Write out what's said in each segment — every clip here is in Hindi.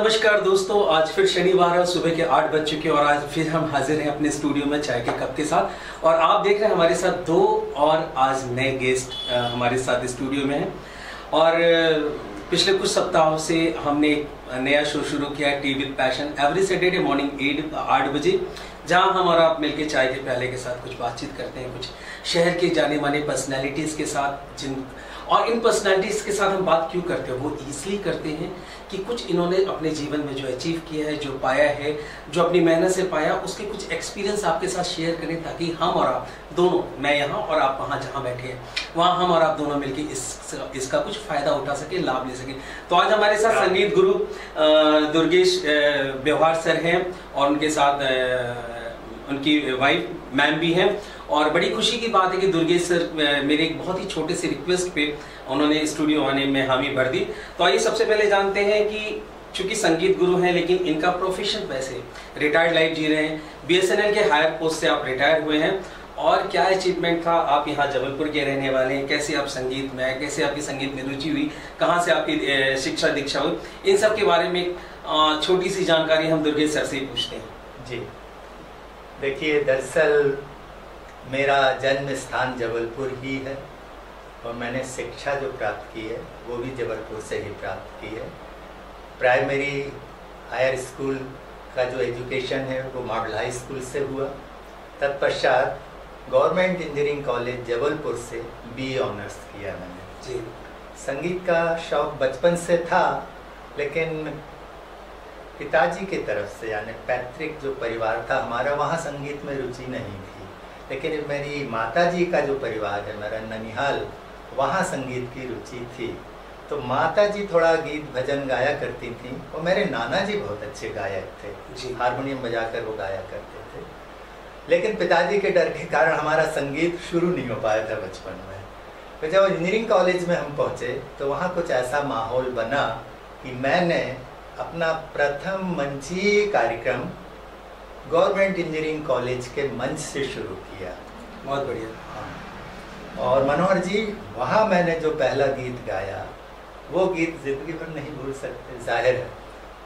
नमस्कार दोस्तों, आज फिर शनिवार है, सुबह के 8 बज चुके और आज फिर हम हाजिर हैं अपने स्टूडियो में चाय के कप के साथ। और आप देख रहे हैं हमारे साथ दो और आज नए गेस्ट हमारे साथ स्टूडियो में हैं। और पिछले कुछ सप्ताहों से हमने एक नया शो शुरू किया है, T with passion, every Saturday morning 8 बजे, जहां हम और आप मिलकर चाय के प्याले के साथ कुछ बातचीत करते हैं, कुछ शहर के जाने माने पर्सनैलिटीज़ के साथ। और इन पर्सनालिटीज़ के साथ हम बात क्यों करते हैं, वो इसलिए करते हैं कि कुछ इन्होंने अपने जीवन में जो अचीव किया है, जो पाया है, जो अपनी मेहनत से पाया, उसके कुछ एक्सपीरियंस आपके साथ शेयर करें, ताकि हम और आप दोनों, मैं यहाँ और आप वहाँ जहाँ बैठे हैं, वहाँ हम और आप दोनों मिलकर इसका कुछ फ़ायदा उठा सके, लाभ ले सके। तो आज हमारे साथ संगीत गुरु दुर्गेश व्यवहार सर हैं और उनके साथ उनकी वाइफ मैम भी हैं। और बड़ी खुशी की बात है कि दुर्गेश सर मेरे एक बहुत ही छोटे से रिक्वेस्ट पे उन्होंने स्टूडियो आने में हामी भर दी। तो आइए सबसे पहले जानते हैं कि चूंकि संगीत गुरु हैं, लेकिन इनका प्रोफेशन वैसे रिटायर्ड लाइफ जी रहे हैं, बीएसएनएल के हायर पोस्ट से आप रिटायर हुए हैं, और क्या अचीवमेंट था, आप यहाँ जबलपुर के रहने वाले हैं, कैसे आप संगीत में, कैसे आपकी संगीत में रुचि हुई, कहाँ से आपकी शिक्षा दीक्षा हुई, इन सब के बारे में छोटी सी जानकारी हम दुर्गेश सर से ही पूछते हैं। जी देखिए, दरअसल मेरा जन्म स्थान जबलपुर ही है और मैंने शिक्षा जो प्राप्त की है वो भी जबलपुर से ही प्राप्त की है। प्राइमरी हायर स्कूल का जो एजुकेशन है वो मॉडल हाई स्कूल से हुआ। तत्पश्चात गवर्नमेंट इंजीनियरिंग कॉलेज जबलपुर से बीए ऑनर्स किया मैंने। जी, संगीत का शौक बचपन से था, लेकिन पिताजी की तरफ से, यानी पैतृक जो परिवार था हमारा, वहाँ संगीत में रुचि नहीं थी। लेकिन मेरी माताजी का जो परिवार है, मेरा ननिहाल, वहाँ संगीत की रुचि थी। तो माताजी थोड़ा गीत भजन गाया करती थी और मेरे नाना जी बहुत अच्छे गायक थे, हारमोनियम बजाकर वो गाया करते थे। लेकिन पिताजी के डर के कारण हमारा संगीत शुरू नहीं हो पाया था बचपन में। तो जब इंजीनियरिंग कॉलेज में हम पहुँचे तो वहाँ कुछ ऐसा माहौल बना कि मैंने अपना प्रथम मंचीय कार्यक्रम गवर्नमेंट इंजीनियरिंग कॉलेज के मंच से शुरू किया। बहुत बढ़िया। हाँ, और मनोहर जी, वहाँ मैंने जो पहला गीत गाया वो गीत जिंदगी भर नहीं भूल सकते, जाहिर है।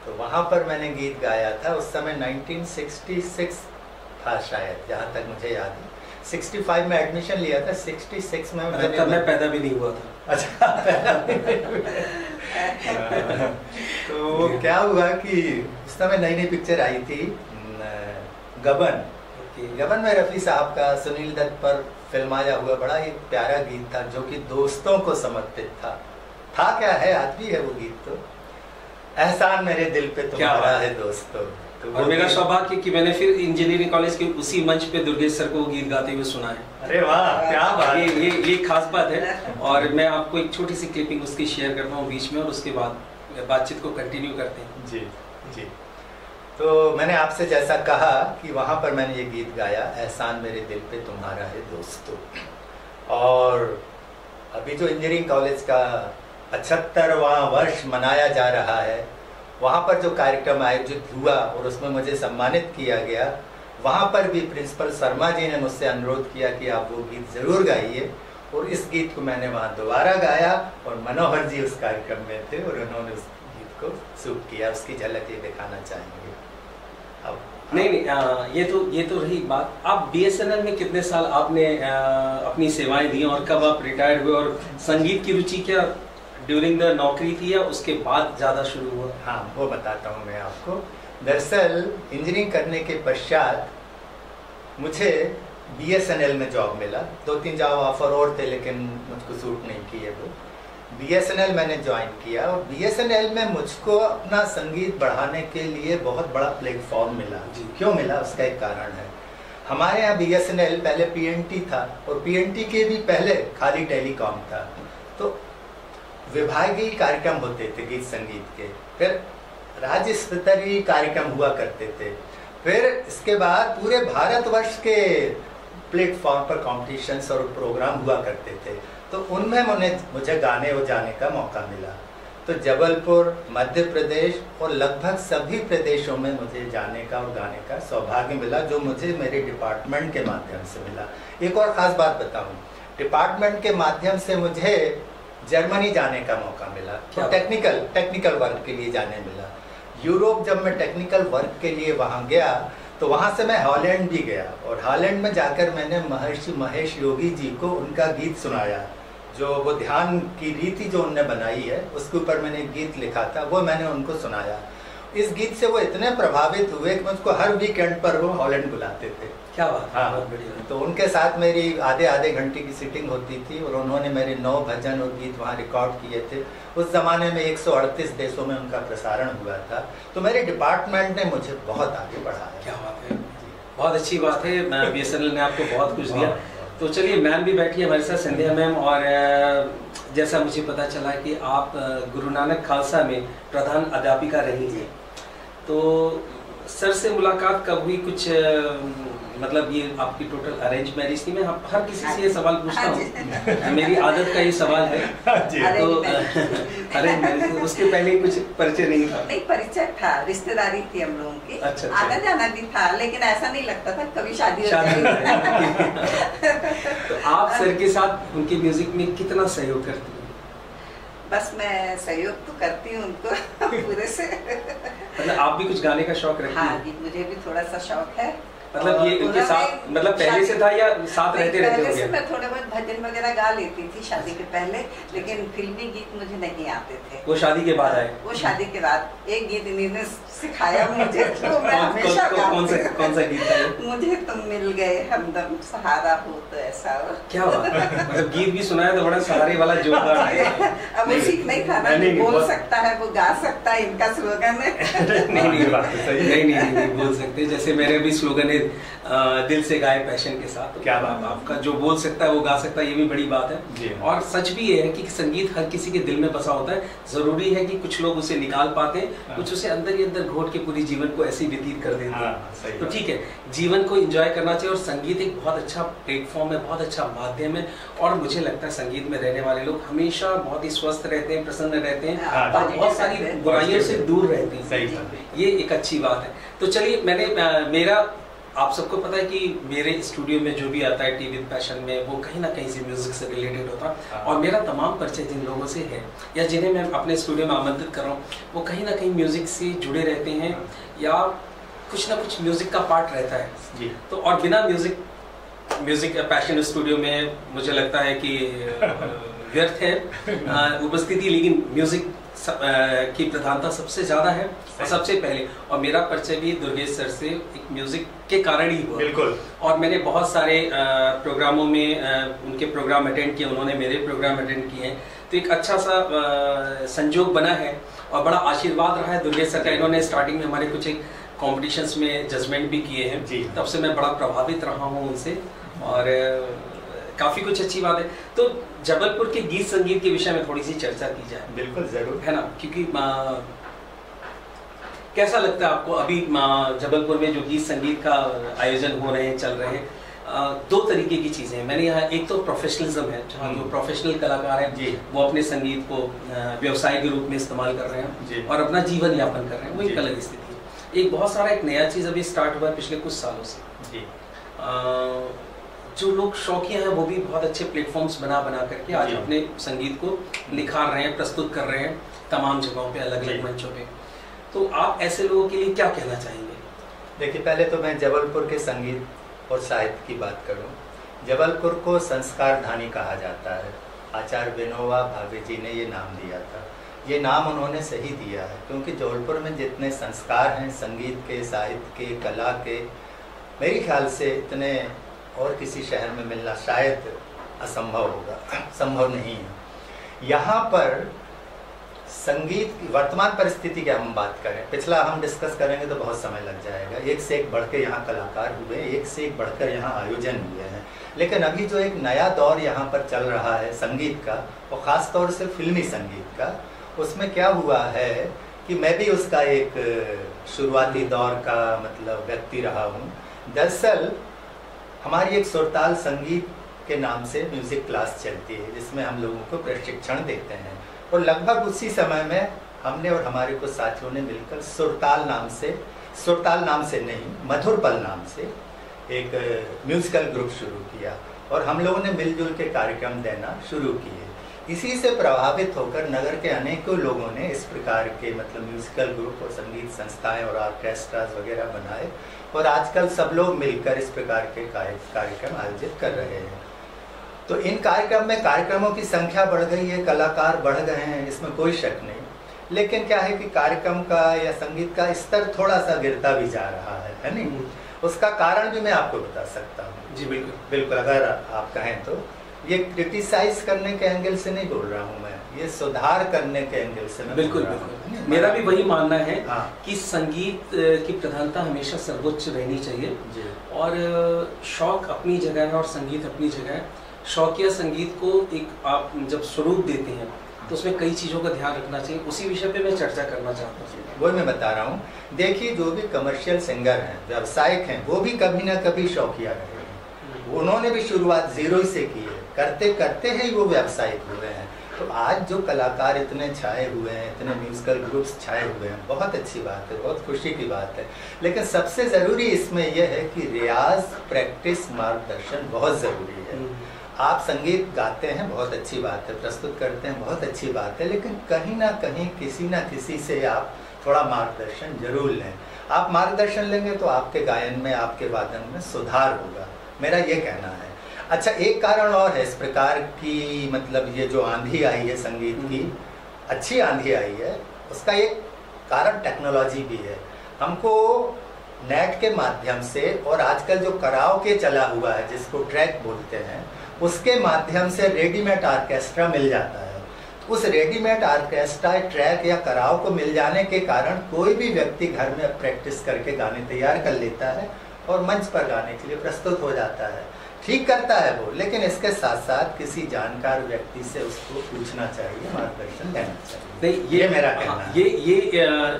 तो वहाँ पर मैंने गीत गाया था, उस समय 1966 था शायद, जहाँ तक मुझे याद है। 65 में एडमिशन लिया था, 66 में मैं पैदा भी नहीं हुआ था। अच्छा तो क्या हुआ कि उस समय नई नई पिक्चर आई थी गबन में रफ़ी साहब का सुनील दत्त पर फिल्माया हुआ बड़ा ही प्यारा गीत था, जो कि दोस्तों को समर्पित था क्या है, आज भी है वो गीत। तो एहसान मेरे दिल पे तुम्हारा है दोस्तों। तो और मेरा सौभाग्य कि मैंने फिर इंजीनियरिंग कॉलेज के उसी मंच पे दुर्गेश सर को गीत गाते हुए सुना है। अरे वाह, क्या बात। ये खास बात है। और मैं आपको एक छोटी सी क्लिपिंग उसकी शेयर करता हूँ बीच में, और उसके बाद बातचीत को कंटिन्यू करते हैं। जी जी। तो मैंने आपसे जैसा कहा कि वहाँ पर मैंने ये गीत गाया, एहसान मेरे दिल पे तुम्हारा है दोस्तों। और अभी जो इंजीनियरिंग कॉलेज का 75वां वर्ष मनाया जा रहा है, वहाँ पर जो कार्यक्रम आयोजित हुआ और उसमें मुझे सम्मानित किया गया, वहाँ पर भी प्रिंसिपल शर्मा जी ने मुझसे अनुरोध किया कि आप वो गीत ज़रूर गाइए। और इस गीत को मैंने वहाँ दोबारा गाया और मनोहर जी उस कार्यक्रम में थे और उन्होंने उस गीत को शूट किया। उसकी झलक ये दिखाना चाहेंगे। नहीं, ये तो रही बात। आप बीएसएनएल में कितने साल आपने अपनी सेवाएं दी और कब आप रिटायर्ड हुए, और संगीत की रुचि क्या ड्यूरिंग द नौकरी थी या उसके बाद ज़्यादा शुरू हुआ? हाँ, वो बताता हूँ मैं आपको। दरअसल इंजीनियरिंग करने के पश्चात मुझे बीएसएनएल में जॉब मिला। 2-3 जॉब ऑफर और थे, लेकिन मुझको सूट नहीं किए वो। बीएसएनएल मैंने ज्वाइन किया और बीएसएनएल में मुझको अपना संगीत बढ़ाने के लिए बहुत बड़ा प्लेटफॉर्म मिला। क्यों मिला, उसका एक कारण है। हमारे यहाँ बीएसएनएल पहले पीएनटी था और पीएनटी के भी पहले खाली टेलीकॉम था। तो विभागीय कार्यक्रम होते थे गीत संगीत के, फिर राज्य स्तरीय कार्यक्रम हुआ करते थे, फिर इसके बाद पूरे भारतवर्ष के प्लेटफॉर्म पर कॉम्पिटिशन्स और प्रोग्राम हुआ करते थे। तो उनमें मुझे गाने और जाने का मौका मिला। तो जबलपुर, मध्य प्रदेश और लगभग सभी प्रदेशों में मुझे जाने का और गाने का सौभाग्य मिला, जो मुझे मेरे डिपार्टमेंट के माध्यम से मिला। एक और ख़ास बात बताऊं, डिपार्टमेंट के माध्यम से मुझे जर्मनी जाने का मौका मिला, तो टेक्निकल वर्क के लिए जाने मिला। यूरोप जब मैं टेक्निकल वर्क के लिए वहाँ गया तो वहाँ से मैं हॉलैंड भी गया, और हॉलैंड में जाकर मैंने महर्षि महेश योगी जी को उनका गीत सुनाया, जो वो ध्यान की रीति जो उनने बनाई है उसके ऊपर मैंने एक गीत लिखा था, वो मैंने उनको सुनाया। इस गीत से वो इतने प्रभावित हुए कि मुझको हर वीकेंड पर वो हॉलैंड बुलाते थे। क्या बात है, हाँ, बहुत बढ़िया। तो उनके साथ मेरी आधे घंटे की सिटिंग होती थी, और उन्होंने मेरे 9 भजन और गीत वहाँ रिकॉर्ड किए थे। उस ज़माने में 138 देशों में उनका प्रसारण हुआ था, तो मेरे डिपार्टमेंट ने मुझे बहुत आगे बढ़ाया। क्या बात है, बहुत अच्छी बात है। BSNL ने आपको बहुत कुछ दिया। तो चलिए, मैम भी बैठी है हमारे साथ, संध्या मैम, और जैसा मुझे पता चला कि आप गुरु नानक खालसा में प्रधान अध्यापिका रही हैं, तो सर से मुलाकात कब हुई? कुछ मतलब ये आपकी टोटल अरेंज मैरिज थी? मैं हर किसी से ये सवाल पूछता हूँ, मेरी आदत का ये सवाल है। तो अरेंज मैरिज, उसके पहले कुछ परिचय नहीं था? नहीं, परिचय था, रिश्तेदारी थी हम लोगों की। अच्छा, आना जाना भी था, लेकिन ऐसा नहीं लगता था कभी शादी हो जाएगी। तो आप सर के साथ उनके म्यूजिक में कितना सहयोग करती हैं? बस मैं सहयोग तो करती हूँ उनको पूरे से। मतलब आप भी कुछ गाने का शौक रखती हैं? हाँ जी, मुझे भी थोड़ा सा शौक है। मतलब ये उनके साथ, मतलब पहले से था या साथ रहते पहले से मैं थोड़े बहुत भजन वगैरह गा लेती थी शादी के पहले, लेकिन फिल्मी गीत मुझे नहीं आते थे। वो शादी के बाद आए? वो शादी के बाद एक गीत इन्होंने सिखाया मुझे, तो मैं हमेशा कौन सा गीत था? मुझे तुम मिल गए हमदम, सहारा हो तो ऐसा हो। क्या बात है, मतलब गीत भी सुनाया तो बड़ा सहारे वाला जोरदार है। अब वो सीखना ही था ना, बोल सकता है वो, गा सकता है, इनका स्लोगन है। नहीं बोल सकते। जैसे मेरे भी स्लोगन है, दिल से गाए पैशन के साथ। क्या बात, आपका जो बोल सकता है वो गा सकता है, ये भी बड़ी बात है। और सच भी ये है कि संगीत हर किसी के दिल में बसा होता है। जरूरी है कि कुछ लोग उसे निकाल पाते हैं, कुछ उसे अंदर ही अंदर घोट के पूरी जीवन को ऐसे व्यतीत कर देते हैं। तो ठीक है, जीवन को एंजॉय करना चाहिए, और संगीत एक बहुत अच्छा प्लेटफॉर्म है, बहुत अच्छा माध्यम है। और मुझे लगता है संगीत में रहने वाले लोग हमेशा बहुत ही स्वस्थ रहते हैं, प्रसन्न रहते हैं, और बहुत सारी बुराइयों से दूर रहते हैं। ये एक अच्छी बात है। तो चलिए, मेरा आप सबको पता है कि मेरे स्टूडियो में जो भी आता है टी विद पैशन में, वो कहीं ना कहीं से म्यूजिक से रिलेटेड होता है। और मेरा तमाम परिचय जिन लोगों से है या जिन्हें मैं अपने स्टूडियो में आमंत्रित कर रहा हूँ, वो कहीं ना कहीं म्यूजिक से जुड़े रहते हैं, या कुछ ना कुछ म्यूजिक का पार्ट रहता है जी। तो और बिना म्यूजिक पैशन स्टूडियो में मुझे लगता है कि व्यर्थ है उपस्थिति, लेकिन म्यूजिक की प्रधानता सबसे ज्यादा है और सबसे पहले। और मेरा परिचय भी दुर्गेश सर से एक म्यूजिक के कारण ही हुआ। बिल्कुल। और मैंने बहुत सारे प्रोग्रामों में उनके प्रोग्राम अटेंड किए, उन्होंने मेरे प्रोग्राम अटेंड किए हैं, तो एक अच्छा सा संजोग बना है और बड़ा आशीर्वाद रहा है दुर्गेश सर का। इन्होंने स्टार्टिंग में हमारे कुछ एक कॉम्पिटिशंस में जजमेंट भी किए हैं, तब से मैं बड़ा प्रभावित रहा हूँ उनसे, और काफी कुछ अच्छी बात है। तो जबलपुर के गीत संगीत के विषय में थोड़ी सी चर्चा की जाए। बिल्कुल, जरूर, है ना, क्योंकि कैसा लगता है आपको अभी जबलपुर में जो गीत संगीत का आयोजन हो रहे हैं, चल रहे हैं, दो तरीके की चीजें हैं। मैंने यहाँ एक तो प्रोफेशनलिज्म है, जहाँ जो प्रोफेशनल कलाकार हैं वो अपने संगीत को व्यवसाय के रूप में इस्तेमाल कर रहे हैं और अपना जीवन यापन कर रहे हैं, वो एक अलग स्थिति है। एक बहुत सारा एक नया चीज अभी स्टार्ट हुआ है पिछले कुछ सालों से। जो लोग शौकिया हैं वो भी बहुत अच्छे प्लेटफॉर्म्स बना करके आज अपने संगीत को निखार रहे हैं, प्रस्तुत कर रहे हैं तमाम जगहों पे, अलग अलग मंचों पे। तो आप ऐसे लोगों के लिए क्या कहना चाहेंगे? देखिए, पहले तो मैं जबलपुर के संगीत और साहित्य की बात करूं। जबलपुर को संस्कार धानी कहा जाता है। आचार्य विनोबा भावे जी ने ये नाम दिया था। ये नाम उन्होंने सही दिया है, क्योंकि जबलपुर में जितने संस्कार हैं संगीत के, साहित्य के, कला के, मेरे ख्याल से इतने और किसी शहर में मिलना शायद असंभव होगा, संभव नहीं है। यहाँ पर संगीत की वर्तमान परिस्थिति की हम बात करें, पिछला हम डिस्कस करेंगे तो बहुत समय लग जाएगा। एक से एक बढ़ के यहाँ कलाकार हुए, एक से एक बढ़कर यहाँ आयोजन हुए हैं, लेकिन अभी जो एक नया दौर यहाँ पर चल रहा है संगीत का, और ख़ास तौर से फिल्मी संगीत का, उसमें क्या हुआ है कि मैं भी उसका एक शुरुआती दौर का मतलब व्यक्ति रहा हूँ। दरअसल हमारी एक सुरताल संगीत के नाम से म्यूज़िक क्लास चलती है, जिसमें हम लोगों को प्रशिक्षण देते हैं, और लगभग उसी समय में हमने और हमारे कुछ साथियों ने मिलकर सुरताल नाम से नहीं, मधुरपल नाम से एक म्यूजिकल ग्रुप शुरू किया, और हम लोगों ने मिलजुल के कार्यक्रम देना शुरू किए। इसी से प्रभावित होकर नगर के अनेकों लोगों ने इस प्रकार के मतलब म्यूजिकल ग्रुप और संगीत संस्थाएं और ऑर्केस्ट्राज वगैरह बनाए, और आजकल सब लोग मिलकर इस प्रकार के कार्यक्रम आयोजित कर रहे हैं। तो इन कार्यक्रमों की संख्या बढ़ गई है, कलाकार बढ़ गए हैं, इसमें कोई शक नहीं। लेकिन क्या है कि कार्यक्रम का या संगीत का स्तर थोड़ा सा गिरता भी जा रहा है नहीं? उसका कारण भी मैं आपको बता सकता हूँ। जी बिल्कुल बिल्कुल, अगर आप कहें तो ये क्रिटिसाइज करने के एंगल से नहीं बोल रहा हूँ मैं, ये सुधार करने के एंगल से मैं बिल्कुल बिल्कुल मेरा भी वही मानना है। हाँ। कि संगीत की प्रधानता हमेशा सर्वोच्च रहनी चाहिए जी। और शौक अपनी जगह है और संगीत अपनी जगह है। शौकिया संगीत को एक आप जब स्वरूप देते हैं तो उसमें कई चीज़ों का ध्यान रखना चाहिए। उसी विषय पे मैं चर्चा करना चाहता हूँ। वही मैं बता रहा हूँ। देखिए, जो भी कमर्शियल सिंगर हैं, व्यावसायिक हैं, वो भी कभी ना कभी शौकिया रहे हैं। उन्होंने भी शुरुआत जीरो से की है, करते करते ही वो व्यावसायिक हुए हैं। तो आज जो कलाकार इतने छाए हुए हैं, इतने म्यूजिकल ग्रुप्स छाए हुए हैं, बहुत अच्छी बात है, बहुत खुशी की बात है। लेकिन सबसे ज़रूरी इसमें यह है कि रियाज, प्रैक्टिस, मार्गदर्शन बहुत ज़रूरी है। आप संगीत गाते हैं, बहुत अच्छी बात है, प्रस्तुत करते हैं, बहुत अच्छी बात है, लेकिन कहीं ना कहीं किसी ना किसी से आप थोड़ा मार्गदर्शन जरूर लें। आप मार्गदर्शन लेंगे तो आपके गायन में, आपके वादन में सुधार होगा, मेरा ये कहना है। अच्छा, एक कारण और है इस प्रकार की, मतलब ये जो आंधी आई है संगीत की, अच्छी आंधी आई है, उसका एक कारण टेक्नोलॉजी भी है। हमको नेट के माध्यम से और आजकल जो कराओके चला हुआ है, जिसको ट्रैक बोलते हैं, उसके माध्यम से रेडीमेड ऑर्केस्ट्रा मिल जाता है। उस रेडीमेड ऑर्केस्ट्रा, ट्रैक या कराओ को मिल जाने के कारण कोई भी व्यक्ति घर में प्रैक्टिस करके गाने तैयार कर लेता है और मंच पर गाने के लिए प्रस्तुत हो जाता है। ठीक करता है वो, लेकिन इसके साथ साथ किसी जानकार व्यक्ति से उसको पूछना चाहिए, मार्गदर्शन लेना चाहिए। नहीं, ये मेरा कहना है। ये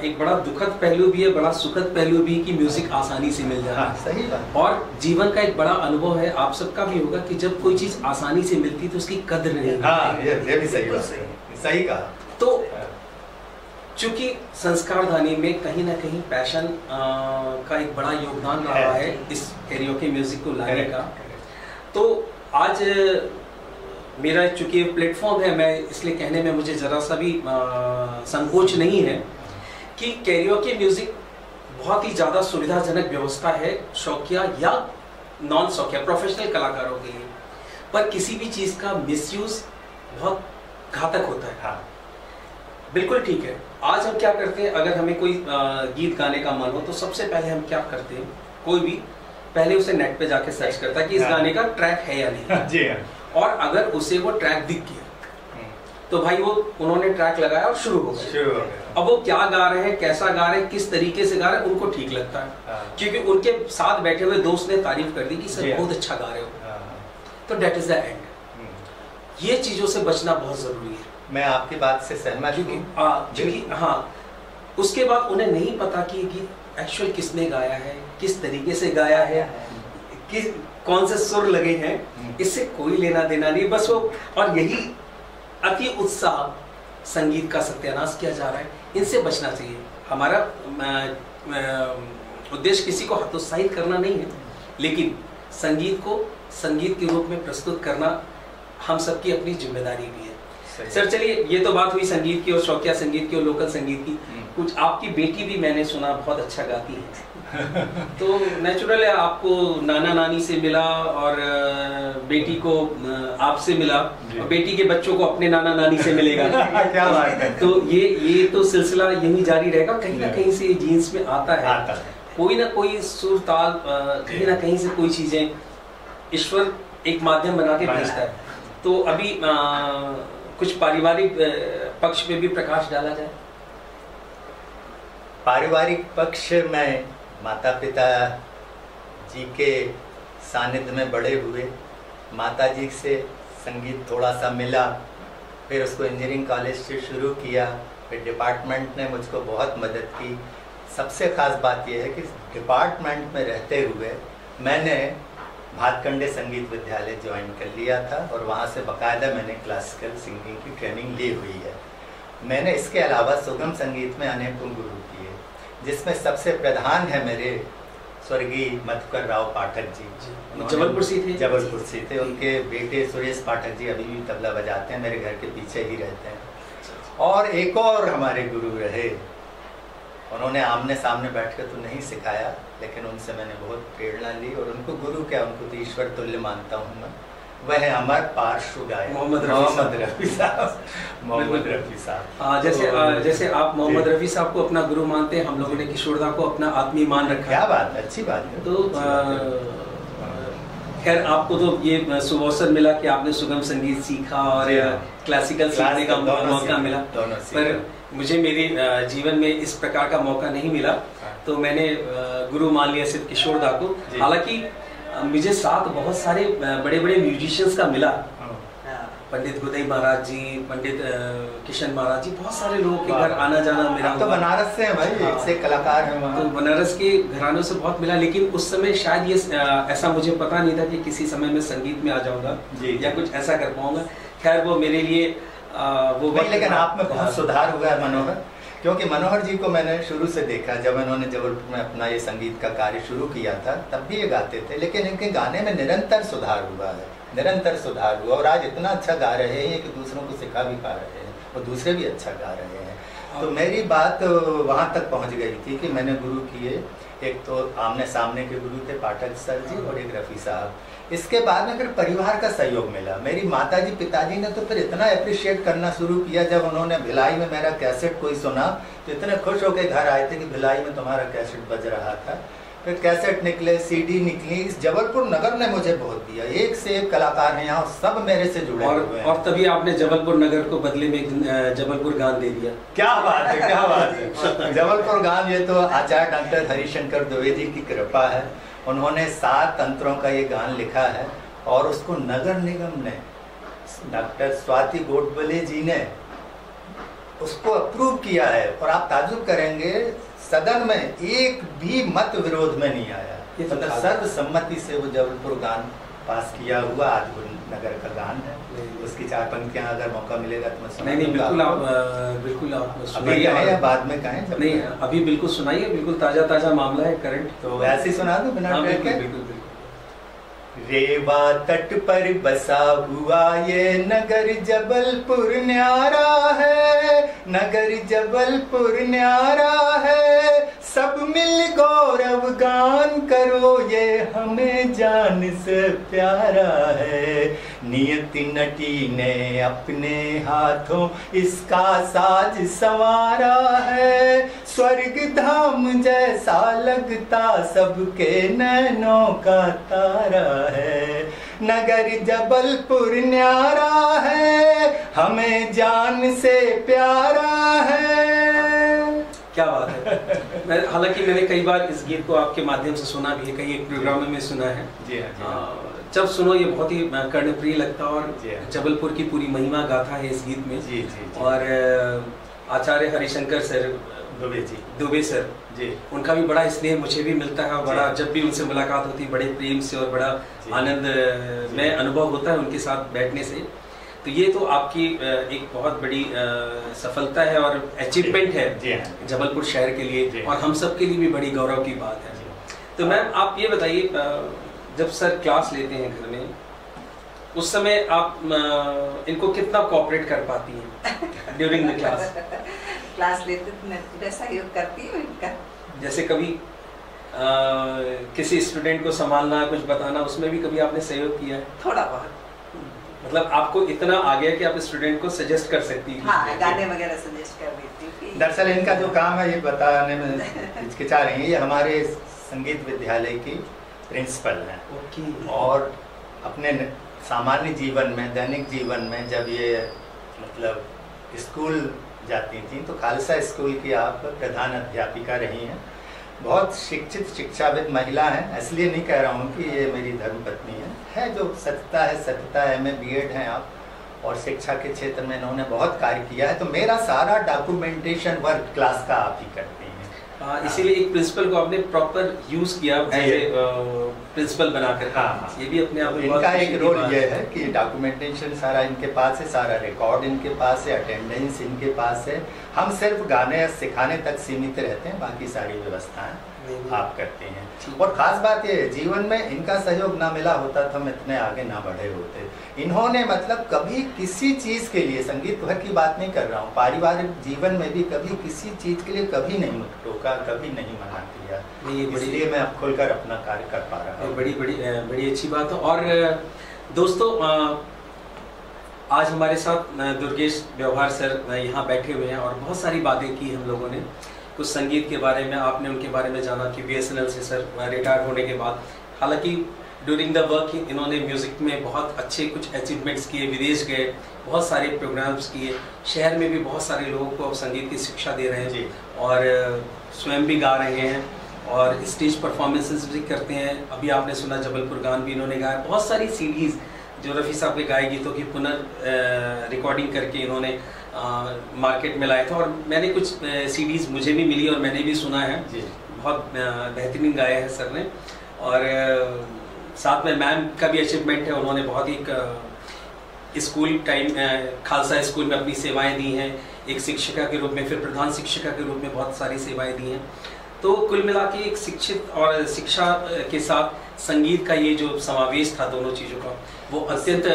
एक बड़ा दुखद पहलू भी है, बड़ा सुखद पहलू भी, कि म्यूजिक आसानी से मिल जाता है। हाँ, सही बात। और जीवन का एक बड़ा अनुभव है, आप सबका भी होगा, कि जब कोई चीज आसानी से मिलती तो उसकी कद्र नहीं। हाँ, ये भी सही बात, सही कहा। तो चूंकि संस्कारधानी में कहीं ना कहीं पैशन का एक बड़ा योगदान रहा है इस कैरियोके म्यूजिक को लाने का, तो आज मेरा चूंकि प्लेटफॉर्म है, मैं इसलिए कहने में मुझे ज़रा सा भी संकोच नहीं है कि कैरियोके म्यूजिक बहुत ही ज़्यादा सुविधाजनक व्यवस्था है शौकिया या नॉन शौकिया प्रोफेशनल कलाकारों के लिए, पर किसी भी चीज़ का मिसयूज बहुत घातक होता है। हाँ, बिल्कुल ठीक है। आज हम क्या करते हैं, अगर हमें कोई गीत गाने का मन हो तो सबसे पहले हम क्या करते हैं, कोई भी पहले उसे नेट पे जाके सर्च करता है कि इस गाने का ट्रैक है या नहीं। जी हाँ। और अगर उसे वो ट्रैक दिख गया तो भाई वो उन्होंने ट्रैक लगाया और शुरू हो गया। अब वो क्या गा रहे हैं, कैसा गा रहे हैं, किस तरीके से गा रहे हैं, उनको ठीक लगता है, क्योंकि उनके साथ बैठे हुए दोस्त ने तारीफ कर दी कि सर बहुत अच्छा गा रहे हो, तो डेट इज द एंड। ये चीजों से बचना बहुत जरूरी है। मैं आपकी बात से सहमत हूँ, क्योंकि हाँ, उसके बाद उन्हें नहीं पता कि गीत एक्चुअल किसने गाया है, किस तरीके से गाया है, किस कौन से सुर लगे हैं, इससे कोई लेना देना नहीं। बस वो, और यही अति उत्साह संगीत का सत्यानाश किया जा रहा है, इनसे बचना चाहिए। हमारा उद्देश्य किसी को हतोत्साहित करना नहीं है, लेकिन संगीत को संगीत के रूप में प्रस्तुत करना हम सबकी अपनी जिम्मेदारी भी है। सर चलिए, ये तो बात हुई संगीत की और शौकिया संगीत की और लोकल संगीत की। कुछ आपकी बेटी भी मैंने सुना बहुत अच्छा गाती है, तो नेचुरल है, आपको नाना नानी से मिला और बेटी को आपसे मिला, और बेटी के बच्चों को अपने नाना नानी से मिलेगा। क्या बात है। तो ये तो सिलसिला यही जारी रहेगा, कहीं ना कहीं से जीन्स में आता है, कोई ना कोई सुर ताल, कहीं ना कहीं से कोई चीजें ईश्वर एक माध्यम बना के भेजता है। तो अभी कुछ पारिवारिक पक्ष में भी प्रकाश डाला जाए। पारिवारिक पक्ष में माता पिता जी के सानिध्य में बड़े हुए, माता जी से संगीत थोड़ा सा मिला, फिर उसको इंजीनियरिंग कॉलेज से शुरू किया, फिर डिपार्टमेंट ने मुझको बहुत मदद की। सबसे ख़ास बात यह है कि डिपार्टमेंट में रहते हुए मैंने भातखंडे संगीत विद्यालय ज्वाइन कर लिया था और वहाँ से बाकायदा मैंने क्लासिकल सिंगिंग की ट्रेनिंग ली हुई है। मैंने इसके अलावा सुगम संगीत में अनेकों गुरु किए, जिसमें सबसे प्रधान है मेरे स्वर्गीय मधुकर राव पाठक जी, जबलपुर से थे। जबलपुर से थे। उनके बेटे सुरेश पाठक जी अभी भी तबला बजाते हैं, मेरे घर के पीछे ही रहते हैं। और एक और हमारे गुरु रहे, उन्होंने आमने सामने बैठकर तो नहीं सिखाया, लेकिन उनसे मैंने बहुत प्रेरणा ली। और उनको गुरु क्या, उनको तो ईश्वर तुल्य मानता हूँ मैं। वह है हमारे पार्श्व गायक मोहम्मद रफ़ी साहब। मोहम्मद रफ़ी साहब जैसे आप मोहम्मद रफ़ी साहब को अपना गुरु मानते हैं, हम लोगों ने किशोरदा को अपना आत्मीय मान रखा। क्या बात है, अच्छी बात है। तो खैर आपको तो ये सुअवसर मिला कि आपने सुगम संगीत सीखा और क्लासिकल सीखने का मौका मिला, पर मुझे मेरे जीवन में इस प्रकार का मौका नहीं मिला। तो मैंने गुरु मान लिया सिर्फ किशोरदा को। हालांकि मुझे साथ बहुत सारे बड़े बड़े म्यूजिशियंस का मिला, पंडित गुदई महाराज जी, पंडित किशन महाराज जी, बहुत सारे लोगों के घर आना जाना मेरा। तो बनारस से हैं भाई, एक से कलाकार हैं वहाँ। तो बनारस के घरानों से बहुत मिला, लेकिन उस समय शायद ये ऐसा मुझे पता नहीं था कि किसी समय मैं संगीत में आ जाऊंगा या कुछ ऐसा कर पाऊंगा। खैर वो मेरे लिए वो नहीं, लेकिन आप में बहुत सुधार हुआ है मनोहर, क्योंकि मनोहर जी को मैंने शुरू से देखा। जब इन्होंने जबलपुर में अपना ये संगीत का कार्य शुरू किया था तब भी ये गाते थे, लेकिन इनके गाने में निरंतर सुधार हुआ है, निरंतर सुधार हुआ। और आज इतना अच्छा गा रहे हैं कि दूसरों को सिखा भी पा रहे हैं और दूसरे भी अच्छा गा रहे हैं। तो मेरी बात वहाँ तक पहुँच गई थी कि मैंने गुरु किए। एक तो आमने सामने के गुरु थे पाठक सर जी और एक रफ़ी साहब। इसके बाद में फिर परिवार का सहयोग मिला। मेरी माताजी पिताजी ने तो फिर इतना अप्रिशिएट करना शुरू किया, जब उन्होंने भिलाई में मेरा कैसेट कोई सुना तो इतने खुश होकर घर आए थे कि भिलाई में तुम्हारा कैसेट बज रहा था। फिर कैसेट निकले, सीडी निकली। इस जबलपुर नगर ने मुझे बहुत दिया, एक से एक कलाकार हैं यहाँ, सब मेरे से जुड़े हुए हैं। और तभी आपने जबलपुर नगर को बदले में जबलपुर गान दे दिया। क्या बात है, क्या बात है। जबलपुर गान ये तो आचार्य डॉक्टर हरिशंकर दुबे जी की कृपा है। उन्होंने 7 अंतरों का ये गान लिखा है और उसको नगर निगम ने, डॉक्टर स्वाति गोडबोले जी ने उसको अप्रूव किया है। और आप ताजुब करेंगे, सदन में एक भी मत विरोध में नहीं आया, मतलब सर्वसम्मति से वो जबलपुर गान पास किया हुआ आज नगर का गान है। उसकी 4 पंक्तियां अगर मौका मिलेगा तो मैं सुनाऊंगा। नहीं, बिल्कुल आप सुनाइए या बाद में कहें? नहीं, अभी बिल्कुल सुनाइए, बिल्कुल ताजा मामला है, करंट। तो वैसे ही सुना दो बिना ब्रेक के। बिल्कुल। रेवा तट पर बसा हुआ ये नगर जबलपुर न्यारा है, नगर जबलपुर न्यारा है। सब मिल गौरव गान करो, ये हमें जान से प्यारा है। नियति नटी ने अपने हाथों इसका साज संवारा है। स्वर्ग धाम जैसा लगता सबके नैनों का तारा है। नगर जबलपुर न्यारा है, हमें जान से प्यारा है। क्या बात है। हालांकि मैंने कई बार इस गीत को आपके माध्यम से सुना भी है, कई एक प्रोग्राम में सुना है। जी हाँ। जब सुनो ये बहुत ही कर्णप्रिय लगता है और जबलपुर की पूरी महिमा गाथा है इस गीत में। जी। और आचार्य हरिशंकर सर दुबे सर जी, उनका भी बड़ा स्नेह मुझे भी मिलता है और बड़ा, जब भी उनसे मुलाकात होती है बड़े प्रेम से और बड़ा आनंद में अनुभव होता है उनके साथ बैठने से। तो ये तो आपकी एक बहुत बड़ी सफलता है और अचीवमेंट है जबलपुर शहर के लिए, और हम सब के लिए भी बड़ी गौरव की बात है। तो मैम आप ये बताइए, जब सर क्लास लेते हैं घर में, उस समय आप इनको कितना कोऑपरेट कर पाती हैं ड्यूरिंग द क्लास? क्लास लेते तो मैं पूरा सहयोग करती हूँ इनका। जैसे कभी किसी स्टूडेंट को संभालना, कुछ बताना, उसमें भी कभी आपने सहयोग किया है? थोड़ा बहुत। मतलब आपको इतना आ गया कि आप स्टूडेंट को सजेस्ट कर सकती हैं? हाँ, गाने वगैरह सजेस्ट कर देती हूँ। दरअसल इनका जो काम है ये बताने में हिचकिचा रही है। ये हमारे संगीत विद्यालय की प्रिंसिपल हैं। और अपने सामान्य जीवन में, दैनिक जीवन में जब ये मतलब स्कूल जाती थी तो खालसा स्कूल की आप प्रधान अध्यापिका रही हैं। बहुत शिक्षित शिक्षाविद महिला हैं, इसलिए नहीं कह रहा हूँ कि ये मेरी धर्मपत्नी है जो सतता है, सतता MA BEd हैं आप, और शिक्षा के क्षेत्र में इन्होंने बहुत कार्य किया है। तो मेरा सारा डॉक्यूमेंटेशन वर्क क्लास का आप ही करते हैं। इसीलिए एक प्रिंसिपल को आपने प्रॉपर यूज किया प्रिंसिपल बनाकर। हाँ, ये भी अपने आप में इनका एक रोल ये है कि डॉक्यूमेंटेशन सारा इनके पास है, सारा रिकॉर्ड इनके पास है, अटेंडेंस इनके पास है। हम सिर्फ गाने सिखाने तक सीमित रहते हैं, बाकी सारी व्यवस्थाएं आप करती हैं। और ख़ास बात ये है, जीवन में इनका सहयोग ना मिला होता तो हम इतने आगे ना बढ़े होते। इन्होंने मतलब कभी किसी चीज़ के लिए, संगीत भर की बात नहीं कर रहा हूँ, पारिवारिक जीवन में भी कभी किसी चीज़ के लिए कभी नहीं टोका, कभी नहीं मना किया। इसलिए मैं अब खुलकर अपना कार्य कर पा रहा हूँ। बड़ी अच्छी बात है। और दोस्तों, आज हमारे साथ दुर्गेश व्यवहार सर यहाँ बैठे हुए हैं और बहुत सारी बातें की हम लोगों ने, कुछ संगीत के बारे में, आपने उनके बारे में जाना कि BSNL से सर रिटायर होने के बाद, हालांकि ड्यूरिंग द वर्क इन्होंने म्यूज़िक में बहुत अच्छे कुछ अचीवमेंट्स किए, विदेश गए, बहुत सारे प्रोग्राम्स किए, शहर में भी बहुत सारे लोगों को संगीत की शिक्षा दे रहे हैं और स्वयं भी गा रहे हैं और स्टेज परफॉर्मेंसेस भी करते हैं। अभी आपने सुना जबलपुर गान भी इन्होंने गाया। बहुत सारी सीडीज़ जो रफ़ी साहब के गाए गीतों की रिकॉर्डिंग करके इन्होंने मार्केट में लाया था और मैंने कुछ सीडीज़ मुझे भी मिली और मैंने भी सुना है। बहुत बेहतरीन गाया है सर ने। और साथ में मैम का भी अचीवमेंट है, उन्होंने बहुत ही स्कूल टाइम खालसा स्कूल में अपनी सेवाएं दी हैं, एक शिक्षिका के रूप में, फिर प्रधान शिक्षिका के रूप में बहुत सारी सेवाएं दी हैं। तो कुल मिला के एक शिक्षित और शिक्षा के साथ संगीत का ये जो समावेश था दोनों चीज़ों का, वो अत्यंत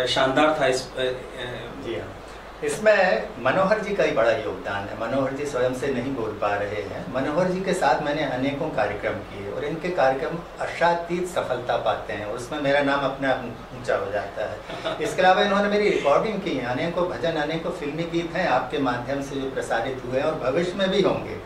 शानदार था। जी हाँ, इसमें मनोहर जी का ही बड़ा योगदान है। मनोहर जी स्वयं से नहीं बोल पा रहे हैं। मनोहर जी के साथ मैंने अनेकों कार्यक्रम किए और इनके कार्यक्रम अशातीत सफलता पाते हैं और उसमें मेरा नाम अपने आप ऊंचा हो जाता है। इसके अलावा इन्होंने मेरी रिकॉर्डिंग की है, अनेकों भजन, अनेकों फिल्मी गीत हैं आपके माध्यम से जो प्रसारित हुए हैं और भविष्य में भी होंगे।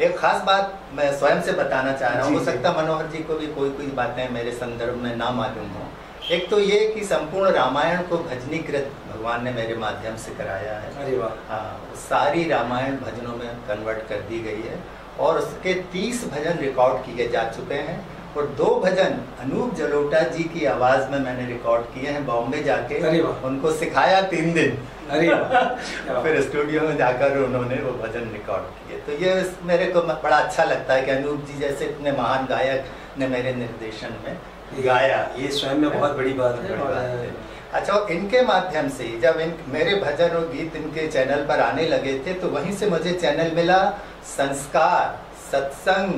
एक खास बात मैं स्वयं से बताना चाह रहा हूँ, हो सकता मनोहर जी को भी कोई बातें मेरे संदर्भ में ना मालूम हो। एक तो ये कि संपूर्ण रामायण को भजनीकृत भगवान ने मेरे माध्यम से कराया है। अरे वाह। हाँ, सारी रामायण भजनों में कन्वर्ट कर दी गई है और उसके 30 भजन रिकॉर्ड किए जा चुके हैं और 2 भजन अनूप जलोटा जी की आवाज़ में मैंने रिकॉर्ड किए हैं बॉम्बे जाके। उनको सिखाया 3 दिन। फिर स्टूडियो में जाकर उन्होंने वो भजन रिकॉर्ड किए। तो ये मेरे को बड़ा अच्छा लगता है कि अनूप जी जैसे इतने महान गायक ने मेरे निर्देशन में गाया, ये स्वयं में बहुत बड़ी बात है। अच्छा, इनके माध्यम से जब मेरे भजन और गीत इनके चैनल पर आने लगे थे तो वहीं से मुझे चैनल मिला संस्कार, सत्संग,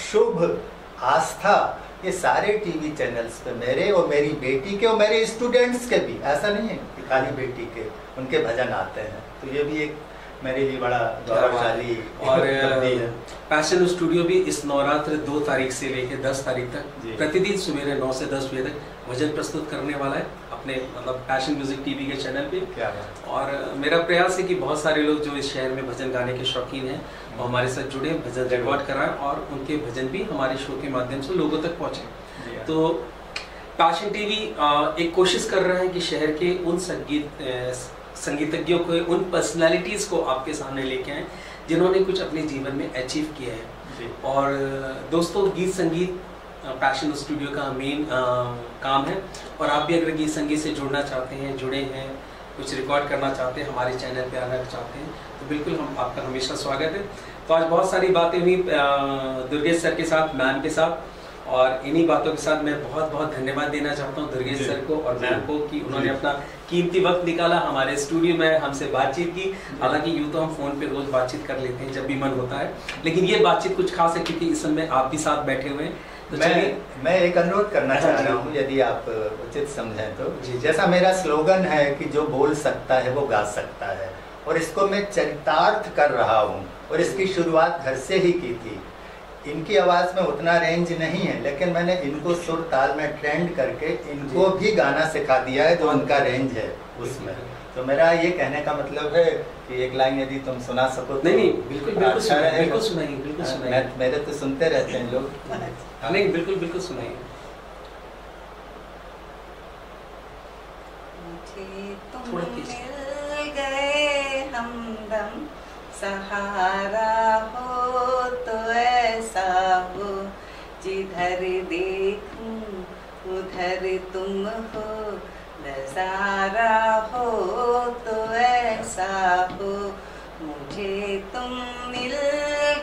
शुभ, आस्था, ये सारे टीवी चैनल्स पे मेरे और मेरी बेटी के और मेरे स्टूडेंट्स के भी, ऐसा नहीं है कि खाली बेटी के, उनके भजन आते हैं। तो ये भी एक मेरे लिए बड़ा गौरवशाली। और पैशन स्टूडियो भी इस नवरात्र 2 तारीख से लेकर 10 तारीख तक प्रतिदिन सवेरे 9 से 10 बजे तक भजन प्रस्तुत करने वाला है अपने मतलब पैशन म्यूजिक टीवी के चैनल पे। क्या और मेरा प्रयास है कि बहुत सारे लोग जो इस शहर में भजन गाने के शौकीन हैं वो हमारे साथ जुड़े, भजन रिकॉर्ड कराएं और उनके भजन भी हमारे शो के माध्यम से लोगों तक पहुँचे। तो पैशन टीवी एक कोशिश कर रहा है कि शहर के उन संगीतज्ञों को, उन पर्सनालिटीज़ को आपके सामने लेके आए जिन्होंने कुछ अपने जीवन में अचीव किया है। और दोस्तों, गीत संगीत पैशन स्टूडियो का मेन काम है और आप भी अगर गीत संगीत से जुड़ना चाहते हैं, जुड़े हैं, कुछ रिकॉर्ड करना चाहते हैं, हमारे चैनल पे आना चाहते हैं तो बिल्कुल हम आपका हमेशा स्वागत है। तो आज बहुत सारी बातें हुई दुर्गेश सर के साथ, मैम के साथ, और इन्हीं बातों के साथ मैं बहुत बहुत धन्यवाद देना चाहता हूँ दुर्गेश सर को और मैम को कि उन्होंने अपना कीमती वक्त निकाला, हमारे स्टूडियो में हमसे बातचीत की। हालांकि यूँ तो हम फ़ोन पे रोज़ बातचीत कर लेते हैं जब भी मन होता है, लेकिन ये बातचीत कुछ खास है क्योंकि इस समय आप भी साथ बैठे हुए हैं। तो मैं एक अनुरोध करना चाह रहा हूँ, यदि आप उचित समझें तो। जैसा मेरा स्लोगन है कि जो बोल सकता है वो गा सकता है, और इसको मैं चरितार्थ कर रहा हूँ और इसकी शुरुआत घर से ही की थी। इनकी आवाज़ में उतना रेंज नहीं है, लेकिन मैंने इनको सुर ताल में ट्रेंड करके इनको भी गाना सिखा दिया है जो उनका रेंज है उसमें। तो मेरा ये कहने का मतलब है कि एक लाइन यदि तुम सुना सको तो नहीं, बिल्कुल सुनाइए। मेरे तो सुनते रहते हैं लोग। नहीं, बिल्कुल सुनाइए। तुम मिल गए हमदम, सहारा हो तो ऐसा हो, जिधर देखूं उधर तुम हो, नजारा हो तो ऐसा हो, मुझे तुम मिल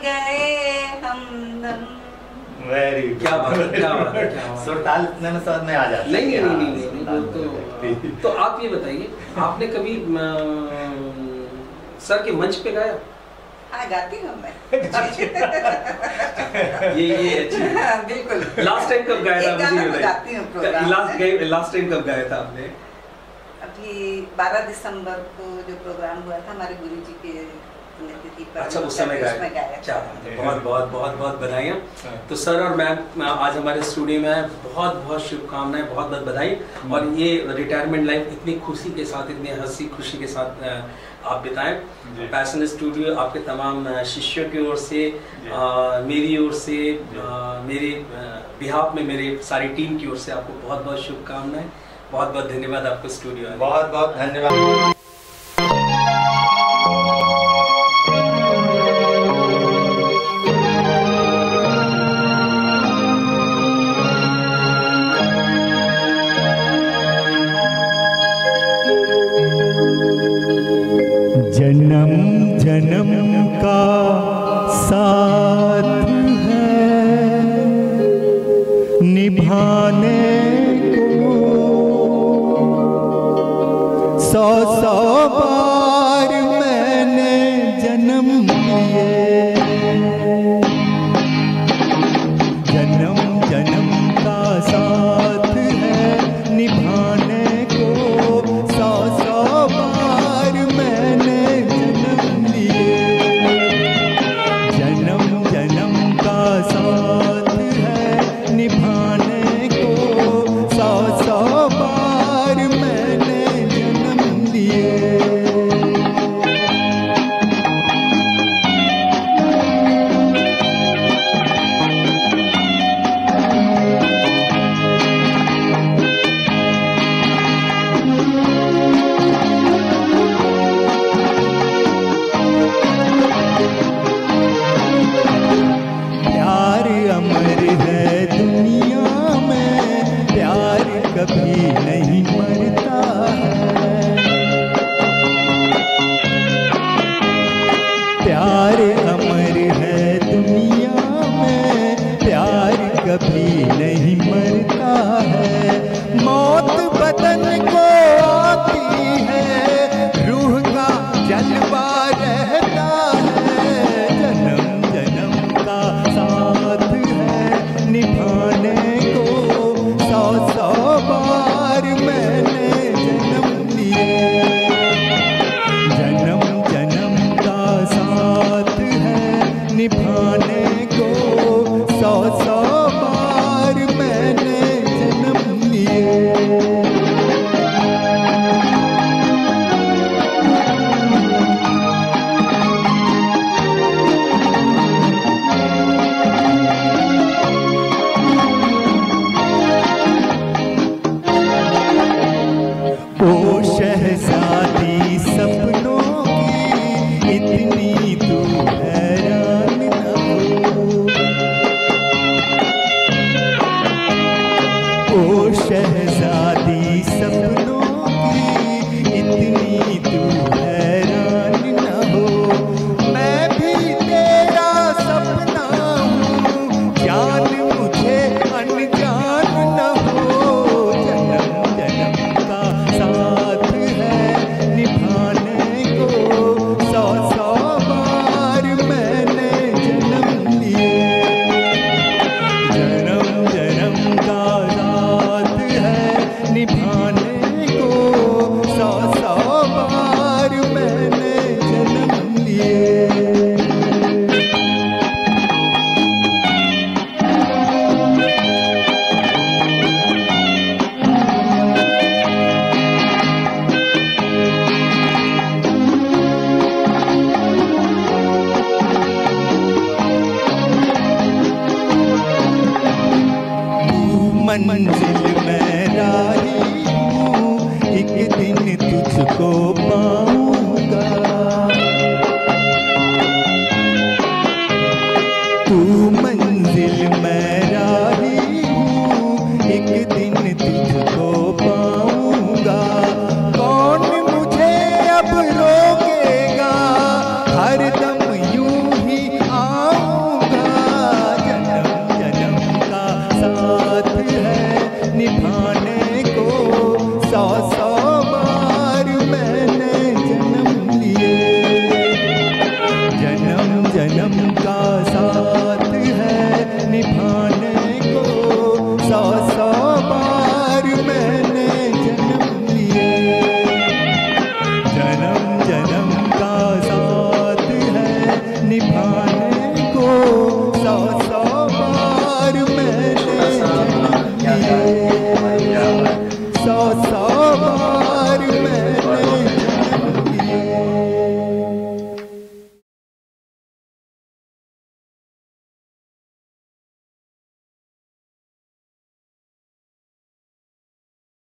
गए हमदम। वेरी क्या बात सुर ताल में समझ में आ जाता है। नहीं, तो आप ये बताइए, आपने कभी सर के मंच पे गाया? हाँ गाती हूँ मैं। ये अच्छी। बिल्कुल। लास्ट टाइम कब गाया था मुझे ये गाती हूँ प्रोग्राम। लास्ट टाइम कब गाया था आपने? अभी 12 दिसंबर को जो प्रोग्राम हुआ था हमारे गुरुजी के पुण्यतिथि पर। अच्छा, उस समय गाया। क्या बहुत बधाइयाँ। तो सर और मैम आज हमारे स्टूडियो में आए, बहुत शुभकामनाएं, बहुत बधाई। और ये रिटायरमेंट लाइफ इतनी खुशी के साथ, इतनी हंसी खुशी के साथ आप बिताएं। पैशन स्टूडियो आपके तमाम शिष्यों की ओर से, मेरी ओर से, मेरे बिहाफ में मेरे सारी टीम की ओर से आपको बहुत शुभकामनाएं। बहुत धन्यवाद आपको स्टूडियो आने। बहुत धन्यवाद। जन्म जन्म का साथ है निभाने को, 100 बार मैंने जन्म लिए। जन्म जन्म का साथ है निभाने को, 100 बार मैंने जन्म लिए। जन्म जन्म का साथ है निभाने को, 100 बार मैंने जन्म लिए। प्यार अमर है दुनिया में, प्यार कभी नहीं मरता है। प्यार अमर है दुनिया में, प्यार कभी नहीं मरता है। मौत बदन को आती है, रूह का जलवा रहता है। जन्म जन्म का साथ है निभाने को, 100 बार मैंने जन्म लिए। जन्म जन्म का साथ है निभाने को, 100 बार मैंने जन्म लिए। ओ शहजादी सपनों की, इतनी तू हैरान न हो। ओ शहजादी सपनों की, इतनी तू हैरान न हो। मैं भी तेरा सपना हूँ, जान मुझे अनजान न हो। जन्म जन्म का साथ है निभाने को, 100 बार मैंने जन्म लिए। जन्म जन्म का साथ है निभाने को, 100 बार मैंने जन्म लिए। मंजिल